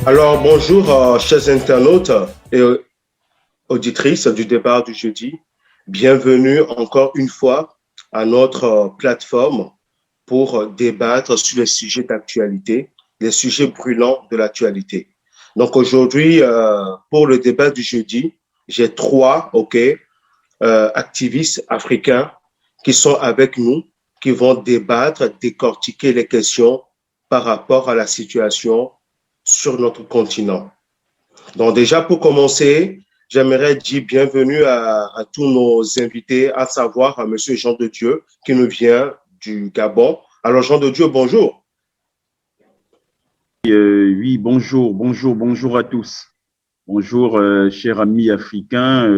Alors, bonjour, chers internautes et auditrices du débat du jeudi. Bienvenue encore une fois à notre plateforme pour débattre sur les sujets d'actualité, les sujets brûlants de l'actualité. Donc aujourd'hui, pour le débat du jeudi, j'ai trois, activistes africains qui sont avec nous, qui vont débattre, décortiquer les questions par rapport à la situation sur notre continent. Donc déjà, pour commencer, j'aimerais dire bienvenue à tous nos invités, à savoir à Monsieur Jean de Dieu, qui nous vient du Gabon. Alors Jean de Dieu, bonjour. Oui, bonjour à tous. Bonjour, chers amis africains.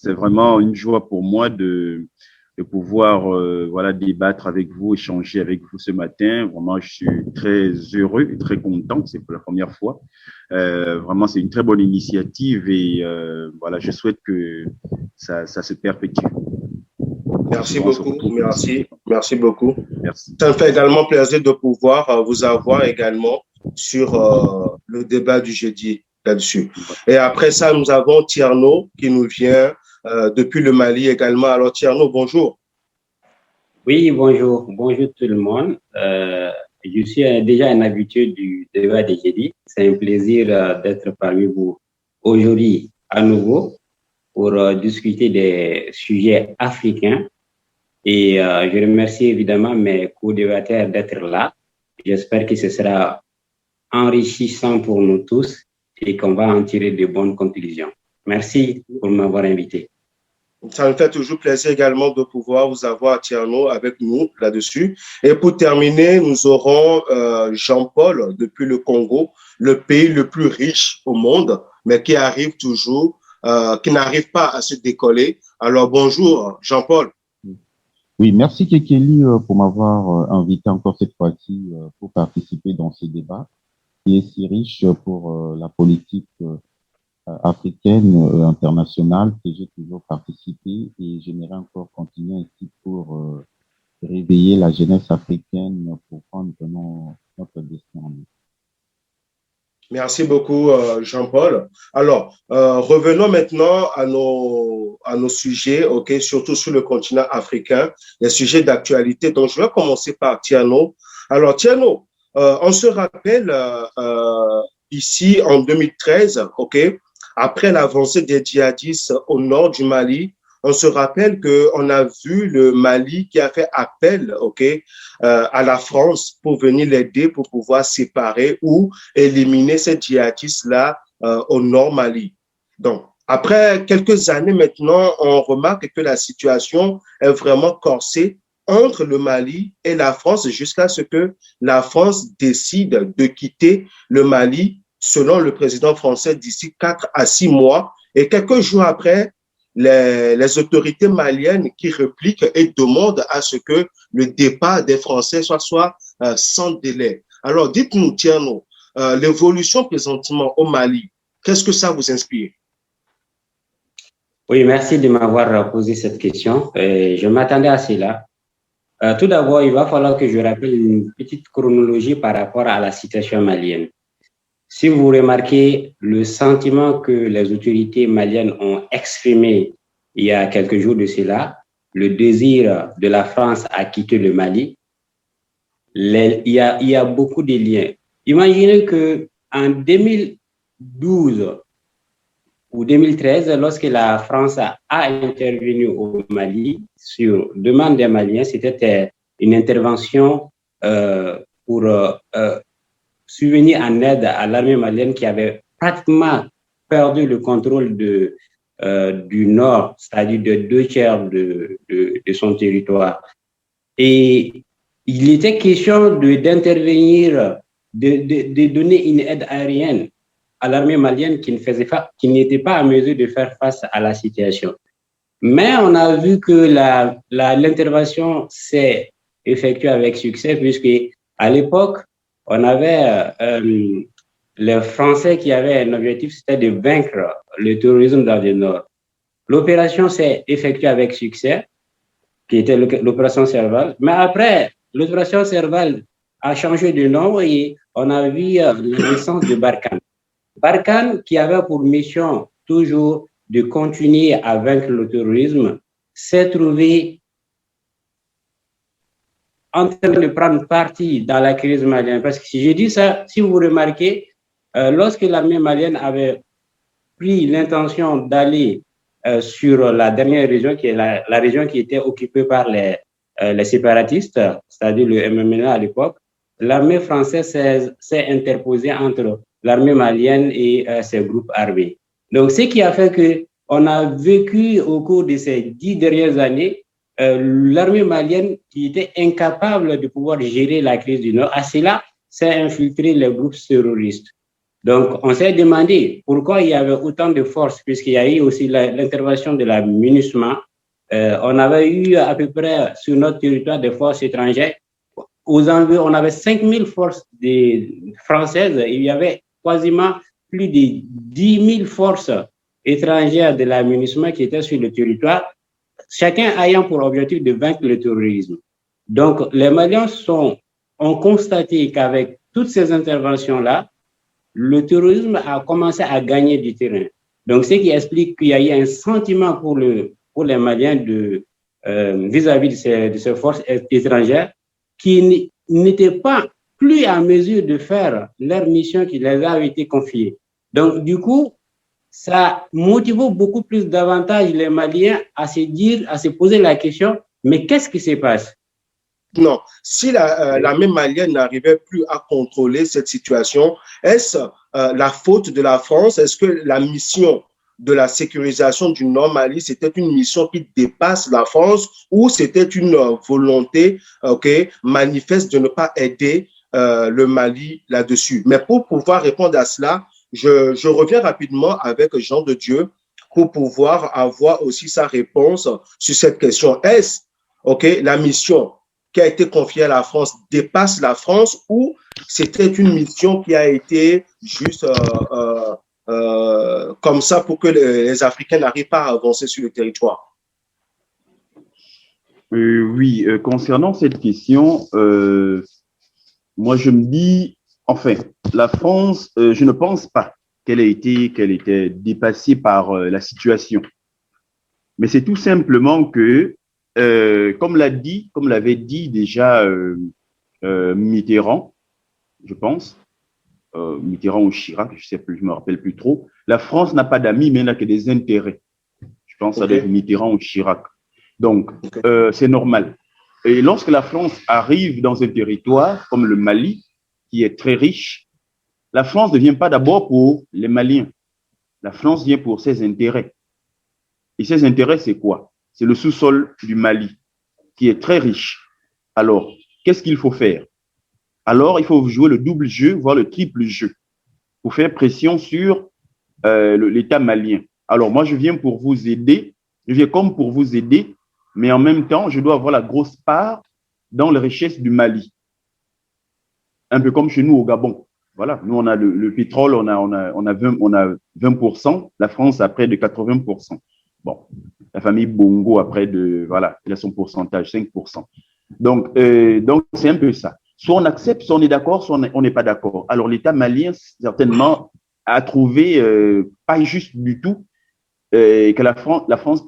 C'est vraiment une joie pour moi de pouvoir voilà, débattre avec vous, échanger avec vous ce matin. Vraiment, je suis très heureux et très content. C'est pour la première fois. Vraiment, c'est une très bonne initiative et voilà, je souhaite que ça se perpétue. Merci Souvent, on se beaucoup, retrouve comme ça. merci beaucoup. Merci. Ça me fait également plaisir de pouvoir vous avoir également sur le débat du jeudi là-dessus. Et après ça, nous avons Tierno qui nous vient depuis le Mali également. Alors Tierno, bonjour. Oui, bonjour, bonjour tout le monde. Je suis déjà un habitué du débat des jeudis. C'est un plaisir d'être parmi vous aujourd'hui à nouveau pour discuter des sujets africains. Et je remercie évidemment mes co-débatteurs d'être là. J'espère que ce sera enrichissant pour nous tous et qu'on va en tirer de bonnes conclusions. Merci pour m'avoir invité. Ça me fait toujours plaisir également de pouvoir vous avoir, Tierno, avec nous là-dessus. Et pour terminer, nous aurons Jean-Paul depuis le Congo, le pays le plus riche au monde, mais qui arrive toujours, qui n'arrive pas à se décoller. Alors bonjour, Jean-Paul. Oui, merci Kekeli pour m'avoir invité encore cette fois-ci pour participer dans ce débat qui est si riche pour la politique africaine internationale que j'ai toujours participé et j'aimerais encore continuer ainsi pour réveiller la jeunesse africaine pour prendre notre destin en main. Merci beaucoup, Jean-Paul. Alors, revenons maintenant à nos sujets, ok, surtout sur le continent africain, les sujets d'actualité. Donc, je vais commencer par Tiano. Alors, Tiano, on se rappelle ici en 2013, ok, après l'avancée des djihadistes au nord du Mali, on se rappelle qu'on a vu le Mali qui a fait appel, à la France pour venir l'aider pour pouvoir séparer ou éliminer ces djihadistes-là au nord Mali. Donc, après quelques années maintenant, on remarque que la situation est vraiment corsée entre le Mali et la France jusqu'à ce que la France décide de quitter le Mali, selon le président français, d'ici 4 à 6 mois. Et quelques jours après, les autorités maliennes qui répliquent et demandent à ce que le départ des Français soit sans délai. Alors, dites-nous, Tierno, l'évolution présentement au Mali, qu'est-ce que ça vous inspire? Oui, merci de m'avoir posé cette question. Je m'attendais à cela. Tout d'abord, il va falloir que je rappelle une petite chronologie par rapport à la situation malienne. Si vous remarquez le sentiment que les autorités maliennes ont exprimé il y a quelques jours de cela, le désir de la France à quitter le Mali, il y a beaucoup de liens. Imaginez qu'en 2012 ou 2013, lorsque la France a intervenu au Mali sur demande des Maliens, c'était une intervention pour subvenir en aide à l'armée malienne qui avait pratiquement perdu le contrôle du nord, c'est-à-dire de 2 tiers de son territoire. Et il était question d'intervenir, de donner une aide aérienne à l'armée malienne qui n'était pas à mesure de faire face à la situation. Mais on a vu que l'intervention s'est effectuée avec succès puisque à l'époque, on avait les Français qui avaient un objectif, c'était de vaincre le terrorisme dans le Nord. L'opération s'est effectuée avec succès, qui était l'opération Serval. Mais après, l'opération Serval a changé de nom et on a vu la naissance de Barkhane. Barkhane, qui avait pour mission toujours de continuer à vaincre le terrorisme, s'est trouvé en train de prendre parti dans la crise malienne. Parce que si je dis ça, si vous remarquez, lorsque l'armée malienne avait pris l'intention d'aller sur la dernière région, qui est la région qui était occupée par les séparatistes, c'est-à-dire le MMLA à l'époque, l'armée française s'est interposée entre l'armée malienne et ses groupes armés. Donc, ce qui a fait qu'on a vécu au cours de ces 10 dernières années l'armée malienne qui était incapable de pouvoir gérer la crise du Nord. À cela, s'est infiltré les groupes terroristes. Donc, on s'est demandé pourquoi il y avait autant de forces, puisqu'il y a eu aussi l'intervention de la MINUSMA. On avait eu à peu près sur notre territoire des forces étrangères. Aux environs, on avait 5000 forces françaises et il y avait quasiment plus de 10 000 forces étrangères de la MINUSMA qui étaient sur le territoire, chacun ayant pour objectif de vaincre le terrorisme. Donc, les Maliens ont constaté qu'avec toutes ces interventions-là, le terrorisme a commencé à gagner du terrain. Donc, ce qui explique qu'il y a eu un sentiment pour les Maliens vis-à-vis de ces forces étrangères qui n'étaient pas plus en mesure de faire leur mission qui les a été confiée. Donc, du coup, ça motive beaucoup plus davantage les Maliens à se poser la question, mais qu'est-ce qui se passe? Non, si l'armée malienne n'arrivait plus à contrôler cette situation, est-ce la faute de la France? Est-ce que la mission de la sécurisation du Nord Mali, c'était une mission qui dépasse la France ou c'était une volonté manifeste de ne pas aider le Mali là-dessus? Mais pour pouvoir répondre à cela, je reviens rapidement avec Jean de Dieu pour pouvoir avoir aussi sa réponse sur cette question. Est-ce la mission qui a été confiée à la France dépasse la France ou c'était une mission qui a été juste comme ça pour que les Africains n'arrivent pas à avancer sur le territoire? Oui, concernant cette question, moi je me dis, enfin, la France, je ne pense pas qu'elle était dépassée par la situation. Mais c'est tout simplement que, comme l'avait dit déjà Mitterrand, je pense, Mitterrand ou Chirac, je sais plus, je me rappelle plus trop. La France n'a pas d'amis, mais n'a que des intérêts. Je pense à Mitterrand ou Chirac. Donc, c'est normal. Et lorsque la France arrive dans un territoire comme le Mali, qui est très riche, la France ne vient pas d'abord pour les Maliens. La France vient pour ses intérêts. Et ses intérêts, c'est quoi? C'est le sous-sol du Mali, qui est très riche. Alors, qu'est-ce qu'il faut faire? Alors, il faut jouer le double jeu, voire le triple jeu, pour faire pression sur l'État malien. Alors, moi, je viens pour vous aider, je viens comme pour vous aider, mais en même temps, je dois avoir la grosse part dans les richesses du Mali. Un peu comme chez nous au Gabon. Voilà, nous, on a le pétrole, on a 20%, la France a près de 80%. Bon, la famille Bongo a près de, voilà, il a son pourcentage, 5%. Donc, c'est un peu ça. Soit on accepte, soit on est d'accord, soit on n'est pas d'accord. Alors, l'État malien, certainement, a trouvé pas juste du tout que la France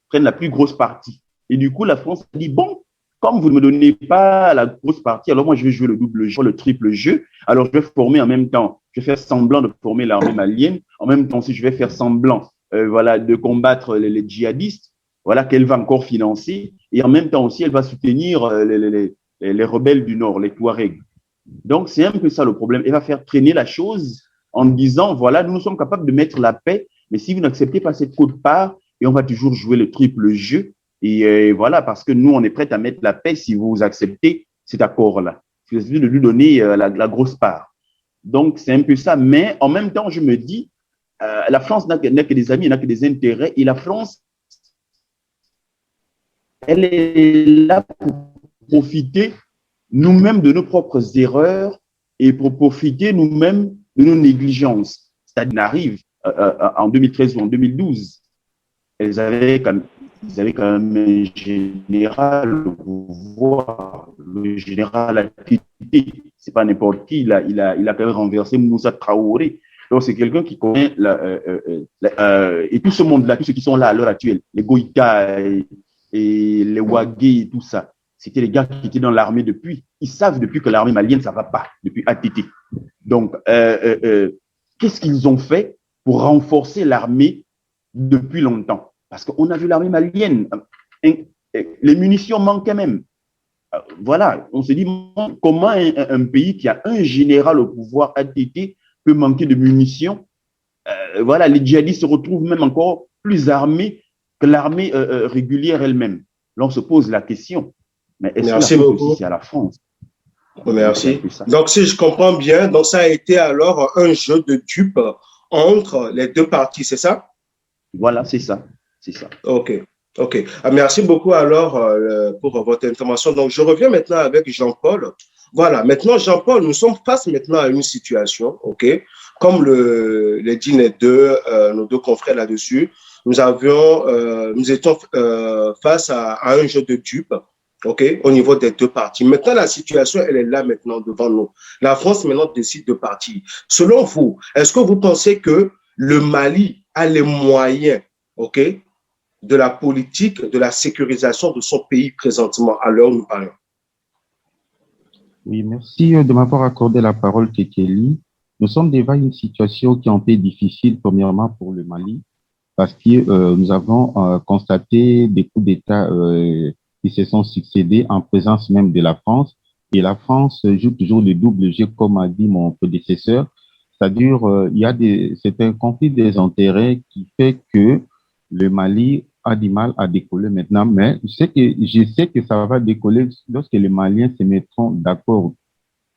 prenne la plus grosse partie. Et du coup, la France dit, bon, comme vous ne me donnez pas la grosse partie, alors moi, je vais jouer le double jeu, le triple jeu. Alors, je vais former en même temps, je vais faire semblant de former l'armée malienne. En même temps, si je vais faire semblant de combattre les djihadistes, voilà, qu'elle va encore financer. Et en même temps aussi, elle va soutenir les rebelles du Nord, les Touaregs. Donc, c'est un peu ça le problème. Elle va faire traîner la chose en disant, voilà, nous sommes capables de mettre la paix, mais si vous n'acceptez pas cette quote-part, et on va toujours jouer le triple jeu. Et voilà, parce que nous, on est prêts à mettre la paix si vous acceptez cet accord-là. C'est de lui donner la grosse part. Donc, c'est un peu ça. Mais en même temps, je me dis, la France n'a que des amis, n'a que des intérêts. Et la France, elle est là pour profiter nous-mêmes de nos propres erreurs et pour profiter nous-mêmes de nos négligences. C'est-à-dire, on arrive en 2013 ou en 2012, ils avaient quand même un général au pouvoir. Le général a quitté ATT. C'est pas n'importe qui. Il a quand même renversé Moussa Traoré. Donc, c'est quelqu'un qui connaît et tout ce monde-là, tous ceux qui sont là à l'heure actuelle, les Goïta et les Ouagé et tout ça, c'était les gars qui étaient dans l'armée depuis. Ils savent depuis que l'armée malienne, ça va pas, depuis ATT. Donc, qu'est-ce qu'ils ont fait pour renforcer l'armée depuis longtemps? Parce qu'on a vu l'armée malienne, les munitions manquaient même. Voilà, on se dit comment un pays qui a un général au pouvoir ATT peut manquer de munitions. Voilà, les djihadistes se retrouvent même encore plus armés que l'armée régulière elle-même. Là, on se pose la question. Mais est-ce Merci que la beaucoup. aussi, c'est à la France? Merci. Donc, si je comprends bien, donc ça a été alors un jeu de dupes entre les deux parties, c'est ça? Voilà, c'est ça. C'est ça. OK. OK. Merci beaucoup alors pour votre intervention. Donc, je reviens maintenant avec Jean-Paul. Voilà. Maintenant, Jean-Paul, nous sommes face maintenant à une situation, OK? Comme les dit nos deux confrères là-dessus, nous étions face à un jeu de dupes, OK, au niveau des deux parties. Maintenant, la situation, elle est là maintenant devant nous. La France maintenant décide de partir. Selon vous, est-ce que vous pensez que le Mali a les moyens, OK, de la politique, de la sécurisation de son pays présentement à l'heure où nous parlons? Oui, merci de m'avoir accordé la parole, Kekeli. Nous sommes devant une situation qui est un peu difficile, premièrement pour le Mali, parce que nous avons constaté des coups d'État qui se sont succédés en présence même de la France. Et la France joue toujours le double jeu, comme a dit mon prédécesseur. C'est-à-dire, c'est un conflit des intérêts qui fait que le Mali a du mal à décoller maintenant, mais je sais que ça va décoller lorsque les Maliens se mettront d'accord.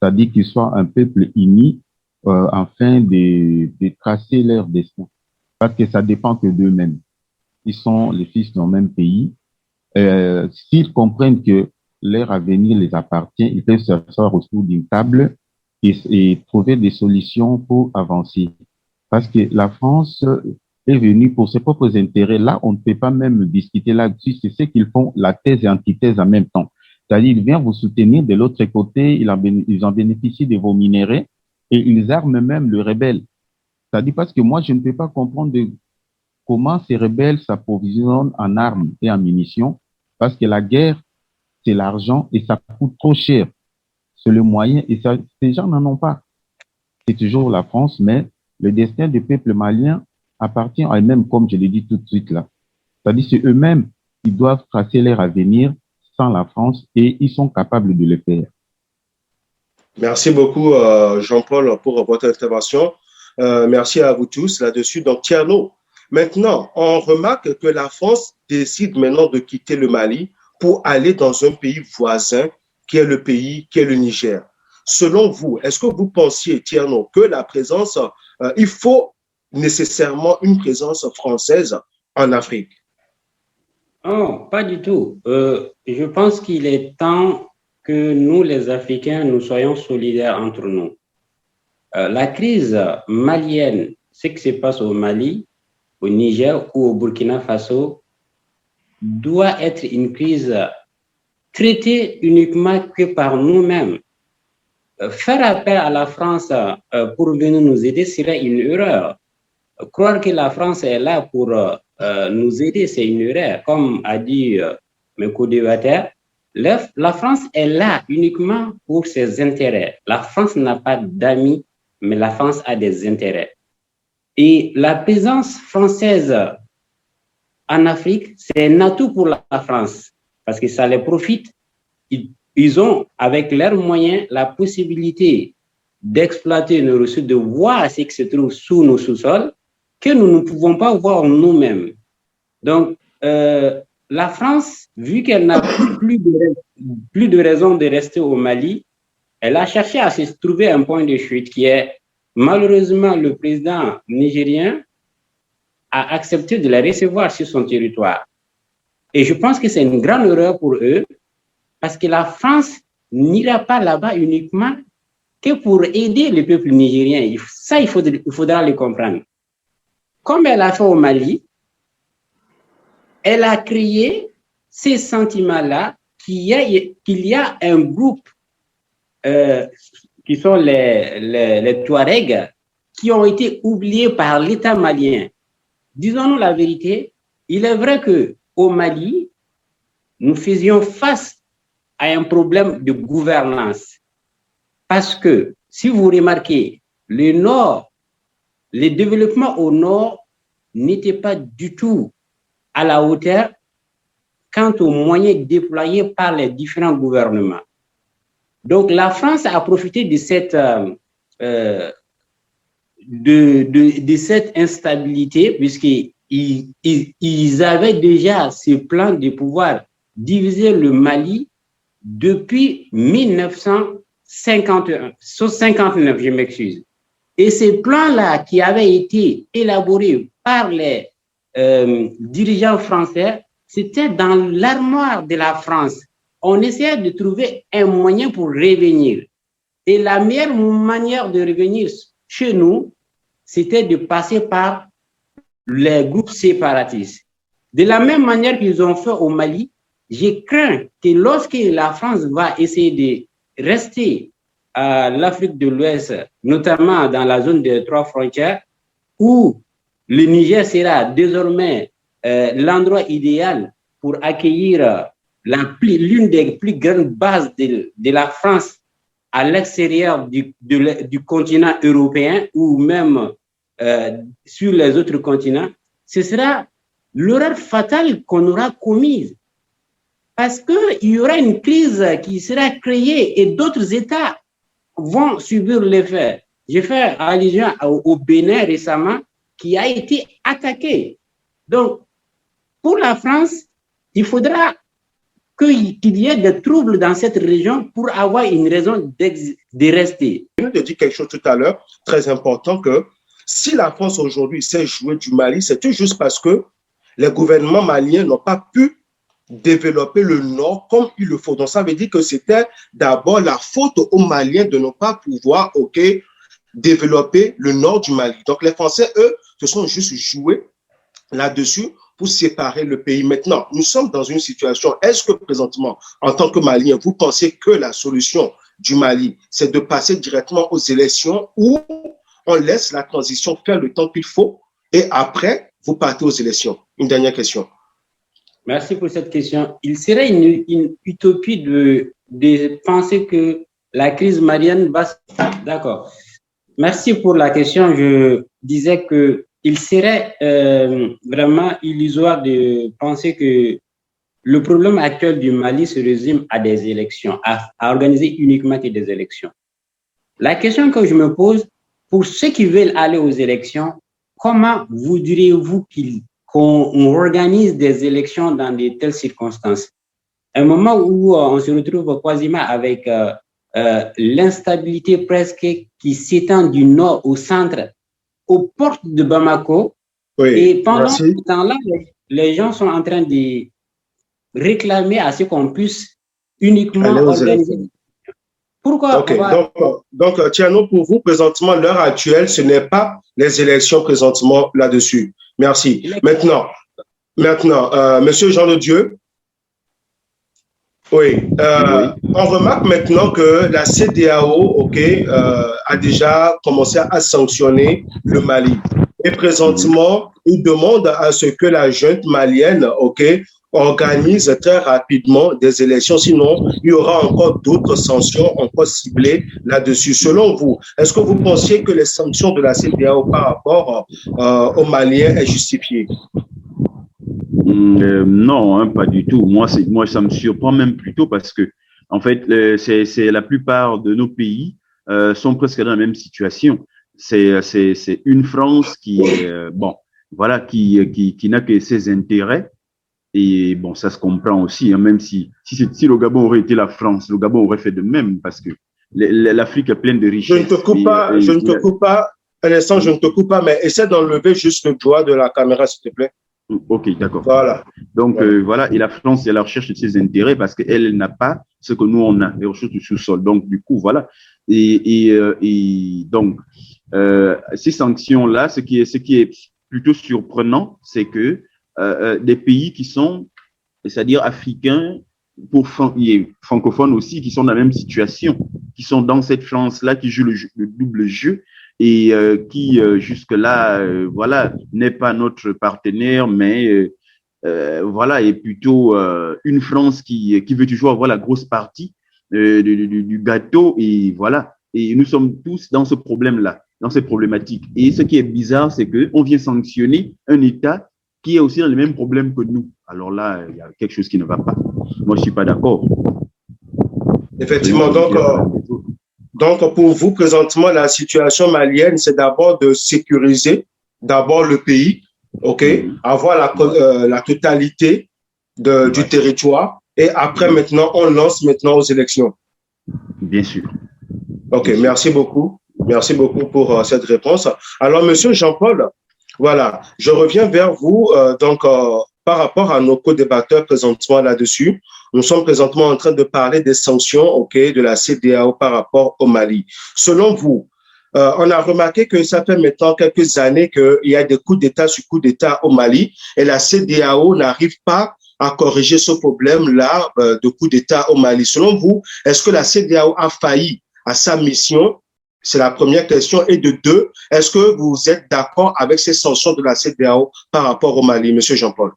C'est-à-dire qu'ils soient un peuple uni afin de tracer leur destin. Parce que ça dépend que d'eux-mêmes. Ils sont les fils d'un même pays. S'ils comprennent que leur avenir les appartient, ils peuvent s'asseoir autour d'une table et trouver des solutions pour avancer. Parce que la France est venue pour ses propres intérêts. Là, on ne peut pas même discuter là-dessus. C'est ce qu'ils font, la thèse et antithèse en même temps. C'est-à-dire, ils viennent vous soutenir. De l'autre côté, ils en bénéficient de vos minéraux et ils arment même le rebelle. C'est-à-dire parce que moi, je ne peux pas comprendre comment ces rebelles s'approvisionnent en armes et en munitions, parce que la guerre, c'est l'argent et ça coûte trop cher. C'est le moyen et ça, ces gens n'en ont pas. C'est toujours la France, mais le destin du peuple malien appartient à eux-mêmes, comme je l'ai dit tout de suite là. C'est-à-dire c'est eux-mêmes qui doivent tracer leur avenir sans la France et ils sont capables de le faire. Merci beaucoup, Jean-Paul, pour votre intervention. Merci à vous tous là-dessus. Donc, Thierno, maintenant, on remarque que la France décide maintenant de quitter le Mali pour aller dans un pays voisin qui est le Niger. Selon vous, est-ce que vous pensiez, Thierno, que la présence, il faut nécessairement une présence française en Afrique? Non, pas du tout. Je pense qu'il est temps que nous, les Africains, nous soyons solidaires entre nous. La crise malienne, ce qui se passe au Mali, au Niger ou au Burkina Faso, doit être une crise traitée uniquement que par nous-mêmes. Faire appel à la France pour venir nous aider serait une erreur. Croire que la France est là pour nous aider, c'est une erreur. Comme a dit mes co-débatteurs, la France est là uniquement pour ses intérêts. La France n'a pas d'amis, mais la France a des intérêts. Et la présence française en Afrique, c'est un atout pour la France, parce que ça les profite. Ils ont, avec leurs moyens, la possibilité d'exploiter nos ressources, de voir ce qui se trouve sous nos sous-sols, que nous ne pouvons pas voir nous-mêmes. Donc, la France, vu qu'elle n'a plus de raison de rester au Mali, elle a cherché à se trouver un point de chute qui est, malheureusement, le président nigérien a accepté de la recevoir sur son territoire. Et je pense que c'est une grande erreur pour eux, parce que la France n'ira pas là-bas uniquement que pour aider le peuple nigérien. Ça, il faudra le comprendre. Comme elle a fait au Mali, elle a créé ces sentiments-là qu'il y a un groupe qui sont les Touaregs, qui ont été oubliés par l'État malien. Disons-nous la vérité, il est vrai qu'au Mali, nous faisions face à un problème de gouvernance. Parce que, si vous remarquez, le Nord, les développements au Nord n'étaient pas du tout à la hauteur quant aux moyens déployés par les différents gouvernements. Donc, la France a profité de cette instabilité, puisqu'ils avaient déjà ce plan de pouvoir diviser le Mali depuis 1959, je m'excuse. Et ces plans-là qui avaient été élaborés par les dirigeants français, c'était dans l'armoire de la France. On essayait de trouver un moyen pour revenir. Et la meilleure manière de revenir chez nous, c'était de passer par les groupes séparatistes. De la même manière qu'ils ont fait au Mali, je crains que lorsque la France va essayer de rester à l'Afrique de l'Ouest, notamment dans la zone des 3 frontières, où le Niger sera désormais l'endroit idéal pour accueillir l'une des plus grandes bases de la France à l'extérieur du continent européen ou même sur les autres continents, ce sera l'erreur fatale qu'on aura commise. Parce qu'il y aura une crise qui sera créée et d'autres États vont subir l'effet. J'ai fait allusion au Bénin récemment qui a été attaqué. Donc, pour la France, il faudra qu'il y ait des troubles dans cette région pour avoir une raison de rester. Je viens de dire quelque chose tout à l'heure, très important, que si la France aujourd'hui sait jouer du Mali, c'est tout juste parce que les gouvernements maliens n'ont pas pu développer le Nord comme il le faut. Donc, ça veut dire que c'était d'abord la faute aux Maliens de ne pas pouvoir, développer le Nord du Mali. Donc, les Français, eux, se sont juste joués là-dessus pour séparer le pays. Maintenant, nous sommes dans une situation, est-ce que présentement, en tant que Maliens, vous pensez que la solution du Mali, c'est de passer directement aux élections ou on laisse la transition faire le temps qu'il faut et après, vous partez aux élections? Une dernière question. Merci pour cette question. Il serait une utopie de penser que la crise malienne va... D'accord. Merci pour la question. Je disais qu'il serait vraiment illusoire de penser que le problème actuel du Mali se résume à des élections, à organiser uniquement des élections. La question que je me pose, pour ceux qui veulent aller aux élections, comment voudriez-vous qu'on organise des élections dans de telles circonstances? Un moment où on se retrouve quasiment avec l'instabilité presque qui s'étend du nord au centre, aux portes de Bamako. Oui, et pendant ce temps-là, les gens sont en train de réclamer à ce qu'on puisse uniquement organiser. Pourquoi? Donc, Thierno, pour vous, présentement, l'heure actuelle, ce n'est pas les élections présentement là-dessus. Merci. Maintenant, Monsieur Jean de Dieu, oui, on remarque maintenant que la CEDEAO, a déjà commencé à sanctionner le Mali. Et présentement, il demande à ce que la junte malienne, organise très rapidement des élections. Sinon, il y aura encore d'autres sanctions encore ciblées là-dessus. Selon vous, est-ce que vous pensiez que les sanctions de la CEDEAO par rapport aux Maliens est justifiées? Non, pas du tout. Moi, ça me surprend même plutôt parce que, en fait, c'est la plupart de nos pays sont presque dans la même situation. C'est une France qui est qui n'a que ses intérêts. Et bon, ça se comprend aussi, hein, même si le Gabon aurait été la France, le Gabon aurait fait de même parce que l'Afrique est pleine de richesses. Je ne te coupe pas, un instant, je ne te coupe pas, mais essaie d'enlever juste le doigt de la caméra, s'il te plaît. Ok, d'accord. Voilà. Donc, voilà, et la France est à la recherche de ses intérêts parce qu'elle n'a pas ce que nous, on a, les ressources du sous-sol. Donc, du coup, voilà. Et donc, ces sanctions-là, ce qui est plutôt surprenant, c'est que des pays qui sont, c'est-à-dire africains, francophones aussi, qui sont dans la même situation, qui sont dans cette France-là, qui jouent le double jeu et qui jusque-là, voilà, n'est pas notre partenaire, mais voilà, est plutôt une France qui veut toujours avoir la grosse partie du gâteau et voilà. Et nous sommes tous dans ce problème-là, dans cette problématique. Et ce qui est bizarre, c'est qu'on vient sanctionner un État qui est aussi dans les mêmes problèmes que nous. Alors là, il y a quelque chose qui ne va pas. Moi, je ne suis pas d'accord. Effectivement, donc pour vous, présentement, la situation malienne, c'est d'abord de sécuriser d'abord le pays, OK, avoir la totalité du territoire et après, maintenant, on lance maintenant aux élections. Bien sûr. OK, merci beaucoup. Merci beaucoup pour cette réponse. Alors, Monsieur Jean-Paul, voilà, je reviens vers vous par rapport à nos co-débatteurs présentement là-dessus. Nous sommes présentement en train de parler des sanctions, OK, de la CEDEAO par rapport au Mali. Selon vous, on a remarqué que ça fait maintenant quelques années qu'il y a des coups d'État sur coups d'État au Mali et la CEDEAO n'arrive pas à corriger ce problème-là de coups d'État au Mali. Selon vous, est-ce que la CEDEAO a failli à sa mission? C'est la première question. Et de deux, est-ce que vous êtes d'accord avec ces sanctions de la CEDEAO par rapport au Mali, Monsieur Jean-Paul?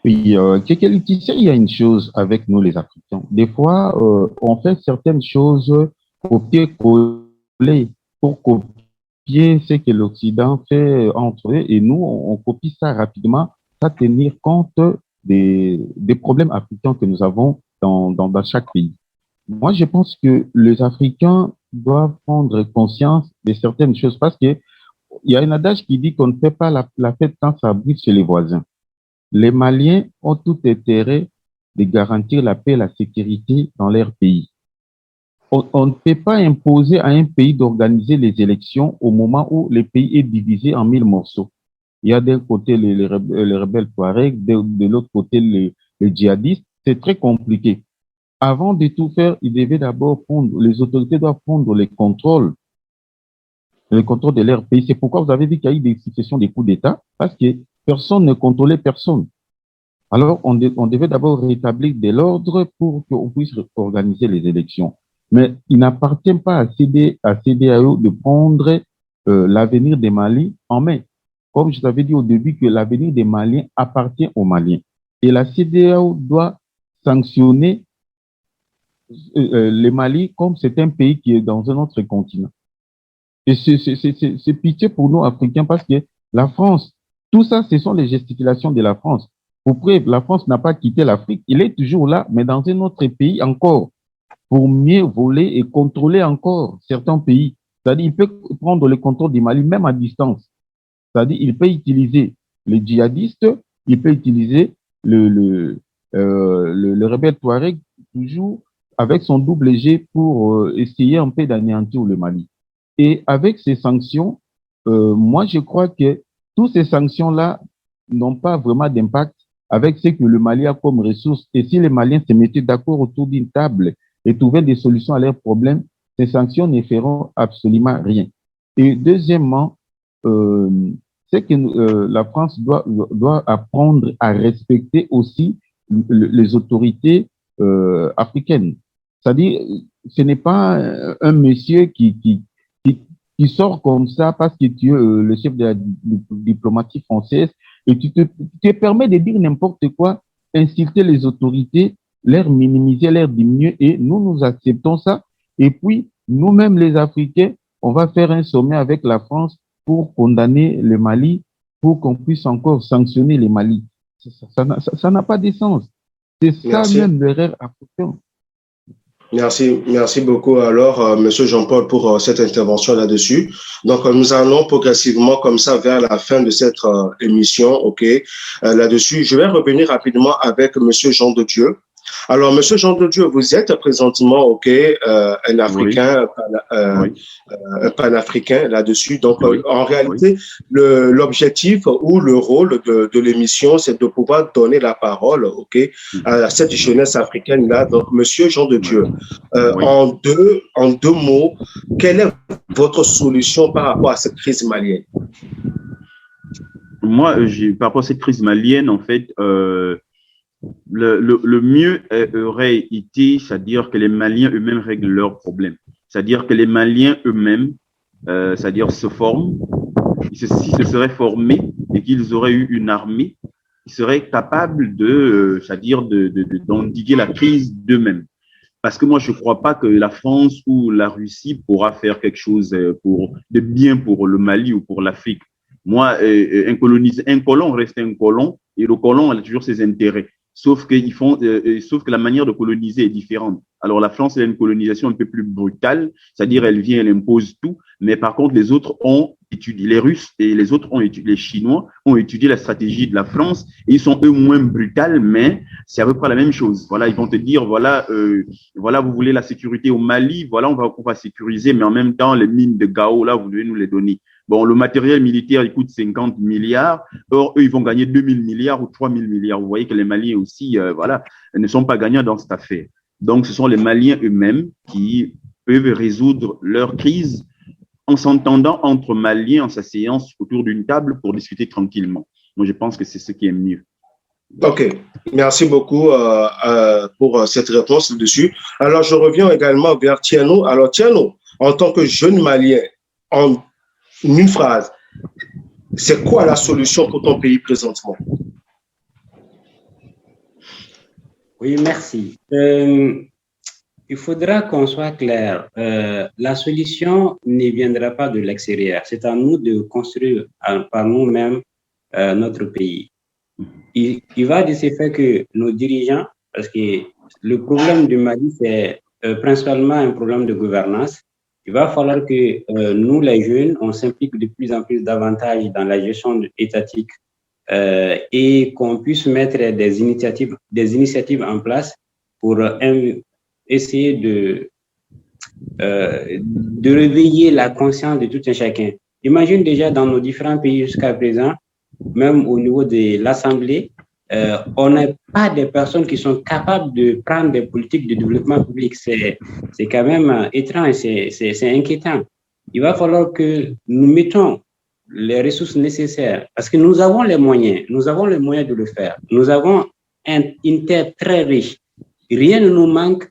Oui, il y a une chose avec nous les Africains. Des fois, on fait certaines choses copier-coller pour copier ce que l'Occident fait entre eux et nous, on copie ça rapidement, sans tenir compte des problèmes africains que nous avons dans chaque pays. Moi, je pense que les Africains doivent prendre conscience de certaines choses parce que il y a un adage qui dit qu'on ne fait pas la fête quand ça brille chez les voisins. Les Maliens ont tout intérêt de garantir la paix et la sécurité dans leur pays. On ne peut pas imposer à un pays d'organiser les élections au moment où le pays est divisé en 1000 morceaux. Il y a d'un côté les rebelles Touaregs, de l'autre côté les djihadistes. C'est très compliqué. Avant de tout faire, les autorités doivent prendre le contrôle de leur pays. C'est pourquoi vous avez vu qu'il y a eu des successions des coups d'État, parce que personne ne contrôlait personne. Alors, on devait d'abord rétablir de l'ordre pour qu'on puisse organiser les élections. Mais il n'appartient pas à CEDEAO de prendre l'avenir des Mali en main. Comme je t'avais dit au début que l'avenir des Maliens appartient aux Maliens. Et la CEDEAO doit sanctionner les Mali comme c'est un pays qui est dans un autre continent. Et c'est pitié pour nous Africains parce que la France, tout ça, ce sont les gesticulations de la France. Pour preuve, la France n'a pas quitté l'Afrique. Il est toujours là, mais dans un autre pays encore, pour mieux voler et contrôler encore certains pays. C'est-à-dire, il peut prendre le contrôle du Mali, même à distance. C'est-à-dire, il peut utiliser les djihadistes, il peut utiliser le rebelle Touareg, toujours avec son double G pour essayer un peu d'anéantir le Mali. Et avec ces sanctions, moi, je crois que toutes ces sanctions-là n'ont pas vraiment d'impact avec ce que le Mali a comme ressources. Et si les Maliens se mettaient d'accord autour d'une table et trouvaient des solutions à leurs problèmes, ces sanctions ne feront absolument rien. Et deuxièmement, c'est que la France doit apprendre à respecter aussi les autorités africaines. C'est-à-dire, ce n'est pas un monsieur qui sort comme ça parce que tu es le chef de la diplomatie française et tu te permets de dire n'importe quoi, insulter les autorités, leur minimiser, leur diminuer et nous acceptons ça. Et puis, nous-mêmes les Africains, on va faire un sommet avec la France pour condamner le Mali, pour qu'on puisse encore sanctionner le Mali. Ça n'a pas de sens. C'est ça même l'erreur africaine. Merci beaucoup alors, Monsieur Jean-Paul, pour cette intervention là-dessus. Donc, nous allons progressivement comme ça vers la fin de cette émission, ok. Là-dessus, je vais revenir rapidement avec Monsieur Jean de Dieu. Alors, Monsieur Jean de Dieu, vous êtes présentement, ok, un Africain, un panafricain là-dessus. Donc, en réalité, l'objectif ou le rôle de l'émission, c'est de pouvoir donner la parole, ok, à cette jeunesse africaine-là. Donc, Monsieur Jean de Dieu, en deux mots, quelle est votre solution par rapport à cette crise malienne? Moi, par rapport à cette crise malienne, en fait, le mieux aurait été, c'est-à-dire que les Maliens eux-mêmes règlent leurs problèmes. C'est-à-dire que les Maliens eux-mêmes, c'est-à-dire se forment, s'ils se seraient formés et qu'ils auraient eu une armée, ils seraient capables c'est-à-dire d'endiguer la crise d'eux-mêmes. Parce que moi, je ne crois pas que la France ou la Russie pourra faire quelque chose de bien pour le Mali ou pour l'Afrique. Moi, un colon reste un colon et le colon a toujours ses intérêts. Sauf que la manière de coloniser est différente. Alors, la France, elle a une colonisation un peu plus brutale, c'est-à-dire elle vient, elle impose tout, mais par contre, les autres ont étudié, les Russes et les autres ont étudié, les Chinois ont étudié la stratégie de la France et ils sont eux moins brutales, mais c'est à peu près la même chose. Voilà, ils vont te dire, voilà, vous voulez la sécurité au Mali, voilà, on va sécuriser, mais en même temps, les mines de Gao, là, vous devez nous les donner. Bon, le matériel militaire, il coûte 50 milliards. Or, eux, ils vont gagner 2000 milliards ou 3000 milliards. Vous voyez que les Maliens aussi, ne sont pas gagnants dans cette affaire. Donc, ce sont les Maliens eux-mêmes qui peuvent résoudre leur crise en s'entendant entre Maliens, en s'asseyant autour d'une table pour discuter tranquillement. Moi, je pense que c'est ce qui est mieux. OK. Merci beaucoup pour cette réponse dessus. Alors, je reviens également vers Thierno. Alors, Thierno, en tant que jeune Malien, en une phrase, c'est quoi la solution pour ton pays présentement? Oui, merci. Il faudra qu'on soit clair. La solution ne viendra pas de l'extérieur. C'est à nous de construire par nous-mêmes notre pays. Il va de ce fait que nos dirigeants, parce que le problème du Mali, c'est principalement un problème de gouvernance. Il va falloir que nous, les jeunes, on s'implique de plus en plus davantage dans la gestion étatique et qu'on puisse mettre des initiatives en place pour essayer de réveiller la conscience de tout un chacun. Imagine déjà dans nos différents pays jusqu'à présent, même au niveau de l'Assemblée, on n'a pas des personnes qui sont capables de prendre des politiques de développement public. C'est quand même étrange, c'est inquiétant. Il va falloir que nous mettons les ressources nécessaires parce que nous avons les moyens de le faire. Nous avons une terre très riche. Rien ne nous manque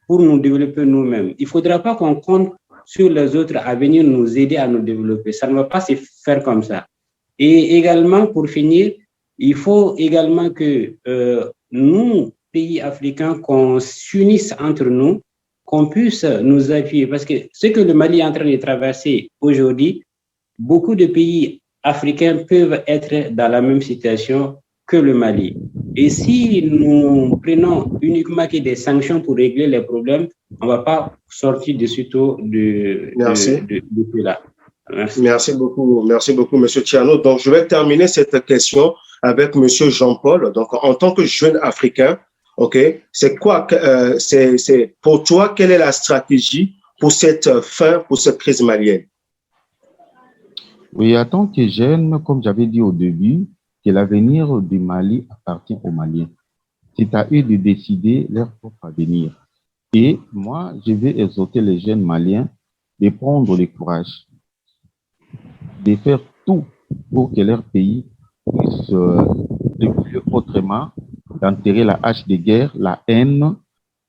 pour nous développer nous-mêmes. Il ne faudra pas qu'on compte sur les autres à venir nous aider à nous développer. Ça ne va pas se faire comme ça. Et également, pour finir, il faut également que nous, pays africains, qu'on s'unisse entre nous, qu'on puisse nous appuyer. Parce que ce que le Mali est en train de traverser aujourd'hui, beaucoup de pays africains peuvent être dans la même situation que le Mali. Et si nous prenons uniquement que des sanctions pour régler les problèmes, on ne va pas sortir de sitôt de cela. Merci beaucoup, Monsieur Thierno. Donc, je vais terminer cette question avec Monsieur Jean-Paul. Donc, en tant que jeune Africain, ok, c'est quoi, c'est pour toi, quelle est la stratégie pour cette crise malienne? Oui, en tant que jeune, comme j'avais dit au début, que l'avenir du Mali appartient aux Maliens. C'est à eux de décider leur propre avenir. Et moi, je vais exhorter les jeunes Maliens de prendre le courage, de faire tout pour que leur pays puisse évoluer autrement, d'enterrer la hache de guerre, la haine,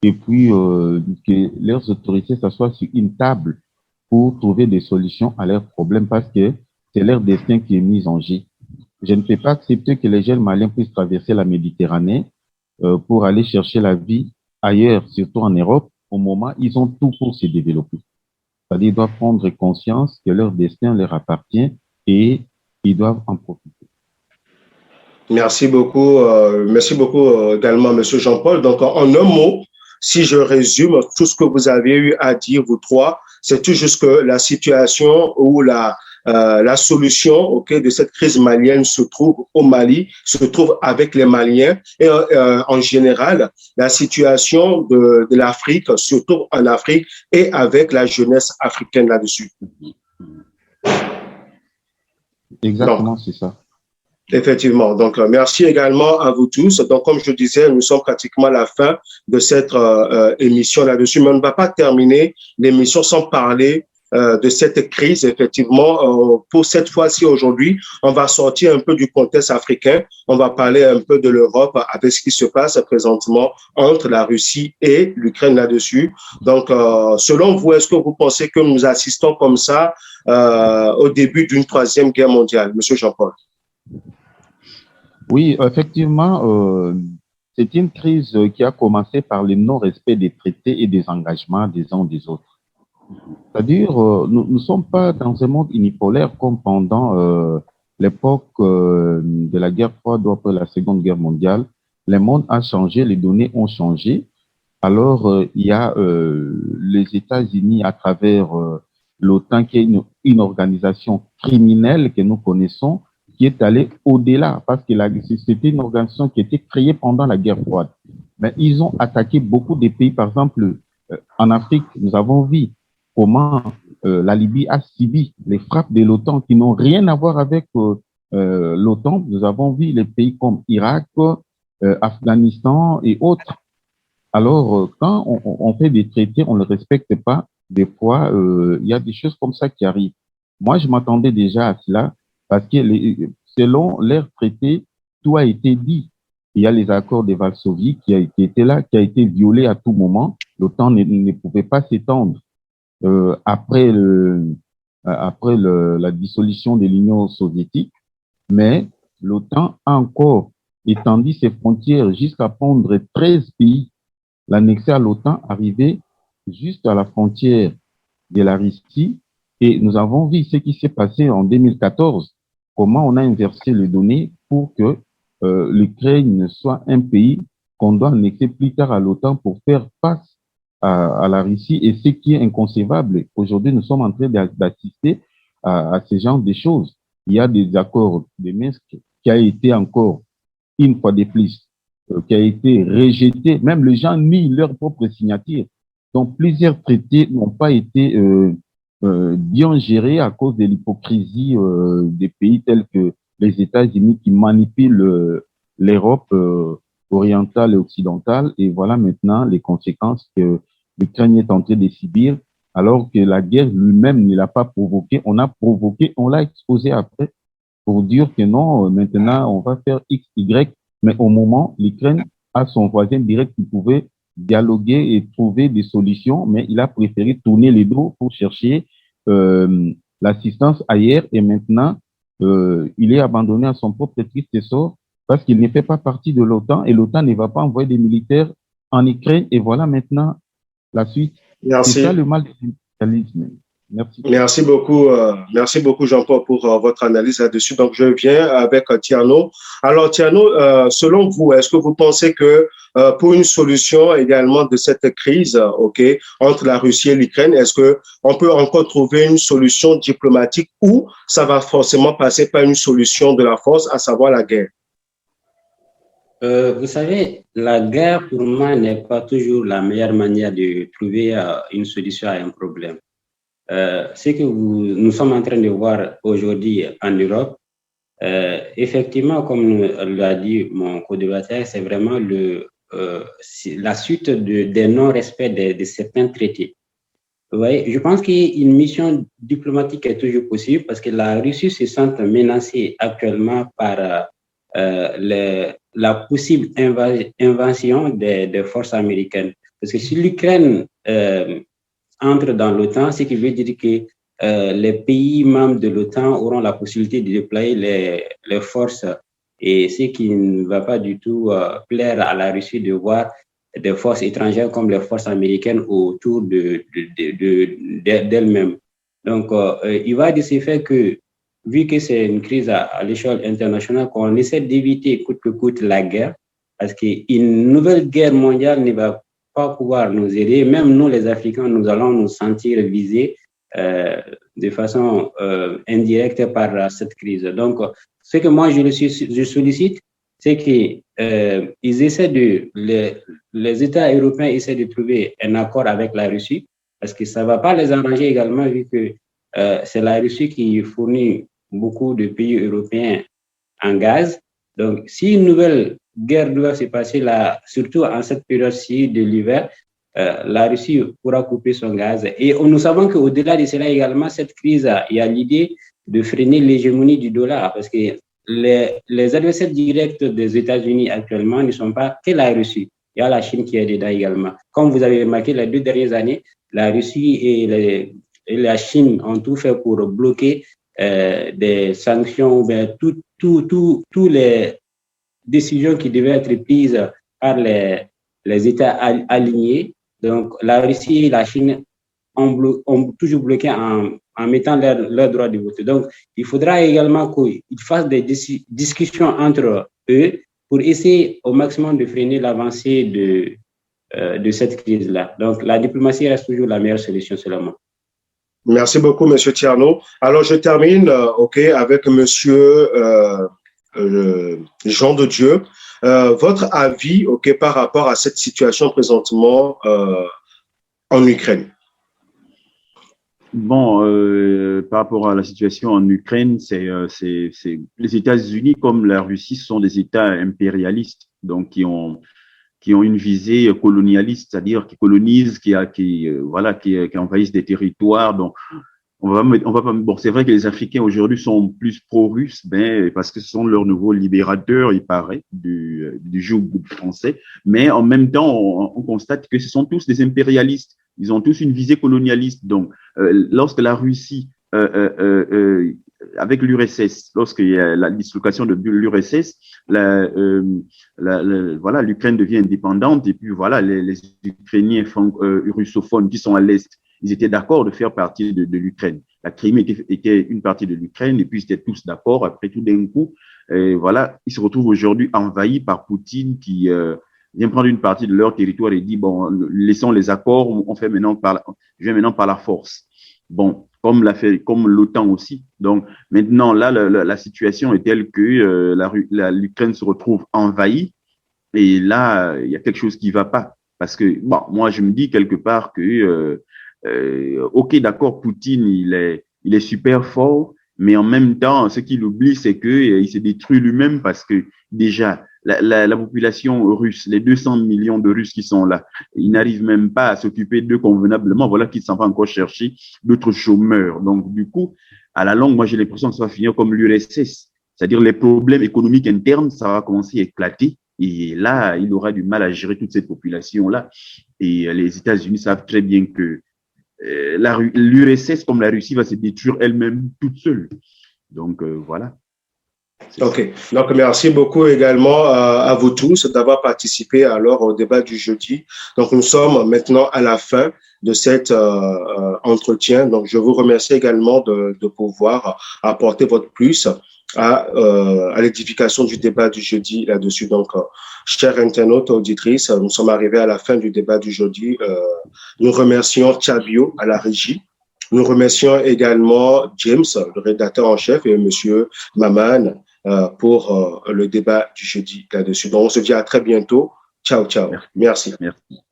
et puis que leurs autorités s'assoient sur une table pour trouver des solutions à leurs problèmes parce que c'est leur destin qui est mis en jeu. Je ne peux pas accepter que les jeunes Maliens puissent traverser la Méditerranée pour aller chercher la vie ailleurs, surtout en Europe, au moment où ils ont tout pour se développer. C'est-à-dire qu'ils doivent prendre conscience que leur destin leur appartient et ils doivent en profiter. Merci beaucoup également, Monsieur Jean-Paul. Donc, en un mot, si je résume tout ce que vous avez eu à dire, vous trois, c'est tout juste que la situation ou la solution de cette crise malienne se trouve au Mali, se trouve avec les Maliens et en général, la situation de l'Afrique se trouve en Afrique et avec la jeunesse africaine là-dessus. Exactement, c'est ça. Effectivement. Donc, merci également à vous tous. Donc, comme je disais, nous sommes pratiquement à la fin de cette émission là-dessus, mais on ne va pas terminer l'émission sans parler de cette crise, effectivement, pour cette fois-ci aujourd'hui, on va sortir un peu du contexte africain, on va parler un peu de l'Europe avec ce qui se passe présentement entre la Russie et l'Ukraine là-dessus. Donc, selon vous, est-ce que vous pensez que nous assistons comme ça au début d'une troisième guerre mondiale, Monsieur Jean-Paul? Oui, effectivement, c'est une crise qui a commencé par le non-respect des traités et des engagements des uns des autres. C'est-à-dire, nous ne sommes pas dans un monde unipolaire comme pendant l'époque de la guerre froide ou après la Seconde Guerre mondiale. Le monde a changé, les données ont changé. Alors, il y a les États-Unis à travers l'OTAN, qui est une organisation criminelle que nous connaissons, qui est allée au-delà, parce que c'était une organisation qui était créée pendant la guerre froide. Mais ils ont attaqué beaucoup de pays. Par exemple, en Afrique, nous avons vu comment la Libye a subi les frappes de l'OTAN qui n'ont rien à voir avec l'OTAN. Nous avons vu les pays comme Irak, Afghanistan et autres. Alors, quand on fait des traités, on ne le respecte pas. Des fois, il y a des choses comme ça qui arrivent. Moi, je m'attendais déjà à cela parce que selon leurs traités, tout a été dit. Il y a les accords de Varsovie qui étaient là, qui a été violé à tout moment. L'OTAN ne pouvait pas s'étendre. Après la dissolution de l'Union soviétique, mais l'OTAN a encore étendu ses frontières jusqu'à prendre 13 pays. L'annexer à l'OTAN arrivait juste à la frontière de la Russie et nous avons vu ce qui s'est passé en 2014, comment on a inversé les données pour que l'Ukraine soit un pays qu'on doit annexer plus tard à l'OTAN pour faire face à la Russie, et ce qui est inconcevable. Aujourd'hui, nous sommes en train d'assister à ce genre de choses. Il y a des accords de Minsk qui a été encore une fois de plus, qui a été rejeté. Même les gens nient leur propre signature. Donc, plusieurs traités n'ont pas été bien gérés à cause de l'hypocrisie des pays tels que les États-Unis qui manipulent l'Europe orientale et occidentale. Et voilà maintenant les conséquences que l'Ukraine est en train de subir, alors que la guerre lui-même ne l'a pas provoqué. On a provoqué, on l'a exposé après pour dire que non, maintenant on va faire X, Y. Mais au moment, l'Ukraine a son voisin direct qui pouvait dialoguer et trouver des solutions, mais il a préféré tourner les dos pour chercher l'assistance ailleurs, et maintenant il est abandonné à son propre triste sort parce qu'il ne fait pas partie de l'OTAN et l'OTAN ne va pas envoyer des militaires en Ukraine. Et voilà maintenant la suite. Merci. C'est ça le mal du capitalisme. Merci. Merci beaucoup Jean-Paul pour votre analyse là-dessus. Donc je viens avec Tiano. Alors Tiano, selon vous, est-ce que vous pensez que pour une solution également de cette crise, entre la Russie et l'Ukraine, est-ce que on peut encore trouver une solution diplomatique ou ça va forcément passer par une solution de la force, à savoir la guerre? Vous savez, la guerre pour moi n'est pas toujours la meilleure manière de trouver une solution à un problème. Ce que nous sommes en train de voir aujourd'hui en Europe, effectivement, comme l'a dit mon co-débatteur, c'est vraiment la suite des non-respects de certains traités. Vous voyez, je pense qu'une mission diplomatique est toujours possible parce que la Russie se sent menacée actuellement par la possible invasion des forces américaines. Parce que si l'Ukraine entre dans l'OTAN, ce qui veut dire que les pays membres de l'OTAN auront la possibilité de déployer les forces, et ce qui ne va pas du tout plaire à la Russie de voir des forces étrangères comme les forces américaines autour d'elles-mêmes. Donc, il va de ce fait que, vu que c'est une crise à l'échelle internationale, qu'on essaie d'éviter coûte que coûte la guerre, parce qu'une nouvelle guerre mondiale ne va pas pouvoir nous aider. Même nous, les Africains, nous allons nous sentir visés de façon indirecte par cette crise. Donc, ce que moi, je sollicite, c'est qu'ils essaient les États européens essaient de trouver un accord avec la Russie, parce que ça ne va pas les arranger également, vu que c'est la Russie qui fournit beaucoup de pays européens en gaz. Donc, si une nouvelle guerre doit se passer là, surtout en cette période-ci de l'hiver, la Russie pourra couper son gaz. Et nous savons qu'au-delà de cela également, cette crise, il y a l'idée de freiner l'hégémonie du dollar, parce que les adversaires directs des États-Unis actuellement ne sont pas que la Russie. Il y a la Chine qui est dedans également. Comme vous avez remarqué, les 2 dernières années, la Russie et la Chine ont tout fait pour bloquer des sanctions, ou bien toutes les décisions qui devaient être prises par les États alignés. Donc, la Russie et la Chine ont toujours bloqué en mettant leur droit de vote. Donc, il faudra également qu'ils fassent des discussions entre eux pour essayer au maximum de freiner l'avancée de cette crise-là. Donc, la diplomatie reste toujours la meilleure solution, selon moi. Merci beaucoup, Monsieur Tierno. Alors, je termine avec Monsieur Jean de Dieu. Votre avis par rapport à cette situation présentement en Ukraine? Bon, par rapport à la situation en Ukraine, c'est les États-Unis comme la Russie sont des États impérialistes, donc qui ont une visée colonialiste, c'est-à-dire qui colonisent, qui envahissent des territoires. Donc, bon, c'est vrai que les Africains aujourd'hui sont plus pro-russes, parce que ce sont leurs nouveaux libérateurs, il paraît, du joug français. Mais en même temps, on constate que ce sont tous des impérialistes. Ils ont tous une visée colonialiste. Donc, lorsque la Russie, avec l'URSS, lorsqu'il y a la dislocation de l'URSS, l'Ukraine devient indépendante, et puis voilà, les Ukrainiens russophones qui sont à l'Est, ils étaient d'accord de faire partie de l'Ukraine. La Crimée était une partie de l'Ukraine, et puis ils étaient tous d'accord. Après tout d'un coup, voilà, ils se retrouvent aujourd'hui envahis par Poutine qui vient prendre une partie de leur territoire et dit, bon, laissons les accords, je vais maintenant par la force. Bon, comme l'OTAN aussi. Donc, maintenant, là, la situation est telle que l'Ukraine se retrouve envahie, et là, il y a quelque chose qui va pas. Parce que, bon, moi, je me dis quelque part que, ok, d'accord, Poutine, il est super fort, mais en même temps, ce qu'il oublie, c'est que il se détruit lui-même, parce que déjà, la population russe, les 200 millions de Russes qui sont là, ils n'arrivent même pas à s'occuper d'eux convenablement. Voilà qu'ils s'en vont encore chercher d'autres chômeurs. Donc, du coup, à la longue, moi, j'ai l'impression que ça va finir comme l'URSS. C'est-à-dire les problèmes économiques internes, ça va commencer à éclater. Et là, il aura du mal à gérer toute cette population-là. Et les États-Unis savent très bien que l'URSS, comme la Russie, va se détruire elle-même toute seule. Donc, voilà. Ok, donc merci beaucoup également à vous tous d'avoir participé alors au débat du jeudi. Donc nous sommes maintenant à la fin de cet entretien. Donc je vous remercie également de pouvoir apporter votre plus à l'édification du débat du jeudi là-dessus. Donc chers internautes, auditrices, nous sommes arrivés à la fin du débat du jeudi. Nous remercions Tchabio à la régie. Nous remercions également James, le rédacteur en chef, et Monsieur Maman pour le débat du jeudi là-dessus. Donc, on se dit à très bientôt. Ciao, ciao. Merci. Merci.